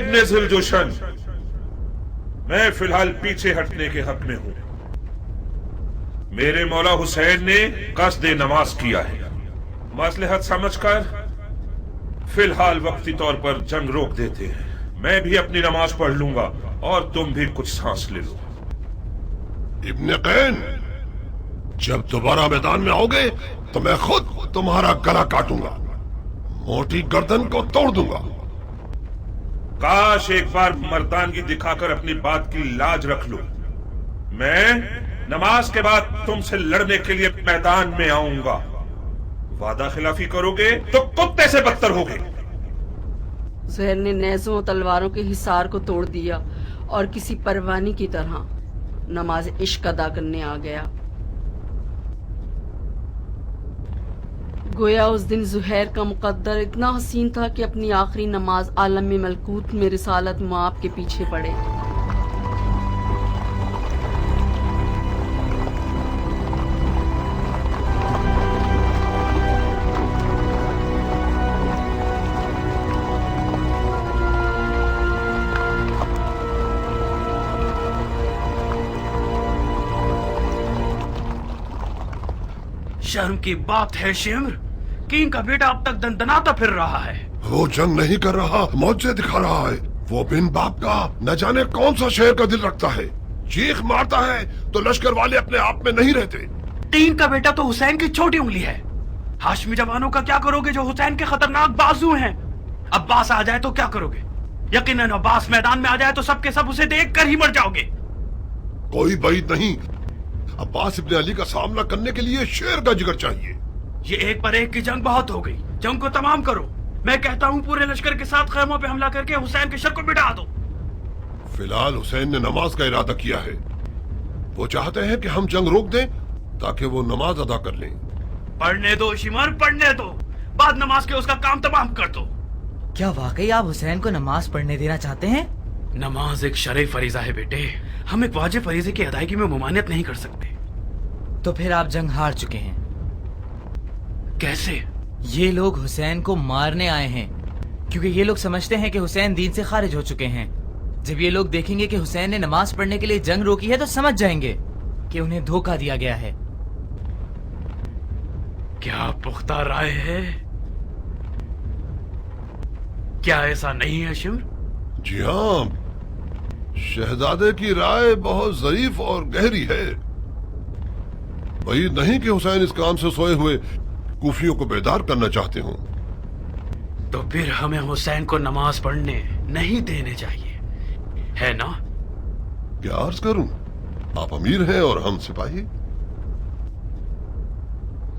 ابن ذوالجوشن، میں فی الحال پیچھے ہٹنے کے حق میں ہوں. میرے مولا حسین نے قصد نماز کیا ہے. مصلحت سمجھ کر فی الحال وقتی طور پر جنگ روک دیتے ہیں. میں بھی اپنی نماز پڑھ لوں گا اور تم بھی کچھ سانس لے لو. ابن قین، جب دوبارہ میدان میں آؤ گے تو میں خود تمہارا گلا کاٹوں گا، موٹی گردن کو توڑ دوں گا. کاش ایک بار مردانگی دکھا کر اپنی بات کی لاج رکھ لو. میں نماز کے بعد تم سے لڑنے کے لیے میدان میں آؤں گا. وعدہ خلافی کرو گے تو کتے سے بدتر ہوگے. زہر نے نیزوں و تلواروں کے حصار کو توڑ دیا اور کسی پروانی کی طرح نماز عشق ادا کرنے آ گیا. گویا اس دن زہیر کا مقدر اتنا حسین تھا کہ اپنی آخری نماز عالم ملکوت میں رسالت مآب کے پیچھے پڑے. شرم کی بات ہے شمر، کینگ کا بیٹا اب تک دندناتا پھر رہا ہے. وہ جنگ نہیں کر رہا، معجزے دکھا رہا ہے. وہ بن باپ کا نہ جانے کون سا شہر کا دل رکھتا ہے. چیخ مارتا ہے تو لشکر والے اپنے آپ میں نہیں رہتے. کینگ کا بیٹا تو حسین کی چھوٹی انگلی ہے. ہاشمی جوانوں کا کیا کرو گے جو حسین کے خطرناک بازو ہیں؟ عباس آ جائے تو کیا کرو گے؟ یقیناً عباس میدان میں آ جائے تو سب کے سب اسے دیکھ کر ہی مر جاؤ گے. کوئی بعید نہیں، عباس ابن علی کا سامنا کرنے کے لیے شیر کا جگر چاہیے. یہ ایک پر ایک کی جنگ بہت ہو گئی، جنگ کو تمام کرو. میں کہتا ہوں پورے لشکر کے ساتھ خیموں پہ حملہ کر کے حسین کے شر کو مٹا دو. فی الحال حسین نے نماز کا ارادہ کیا ہے. وہ چاہتے ہیں کہ ہم جنگ روک دیں تاکہ وہ نماز ادا کر لیں. پڑھنے دو شمر، پڑھنے دو. بعد نماز کے اس کا کام تمام کر دو. کیا واقعی آپ حسین کو نماز پڑھنے دینا چاہتے ہیں؟ نماز ایک شرعی فریضہ ہے بیٹے. ہم ایک واجب فریضے کی ادائیگی میں ممانعت نہیں کر سکتے. تو پھر آپ جنگ ہار چکے ہیں. کیسے؟ یہ لوگ حسین کو مارنے آئے ہیں کیونکہ یہ لوگ سمجھتے ہیں کہ حسین دین سے خارج ہو چکے ہیں. جب یہ لوگ دیکھیں گے کہ حسین نے نماز پڑھنے کے لیے جنگ روکی ہے تو سمجھ جائیں گے کہ انہیں دھوکہ دیا گیا ہے. کیا پختہ رائے ہے؟ کیا ایسا نہیں ہے شمر؟ جی ہاں، شہزادے کی رائے بہت ظریف اور گہری ہے. بعید نہیں کہ حسین اس کام سے سوئے ہوئے کوفیوں کو بیدار کرنا چاہتے ہوں. تو پھر ہمیں حسین کو نماز پڑھنے نہیں دینے چاہیے، ہے نا؟ کیا عرض کروں، آپ امیر ہیں اور ہم سپاہی.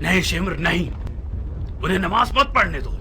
نہیں شمر نہیں، انہیں نماز مت پڑھنے دو.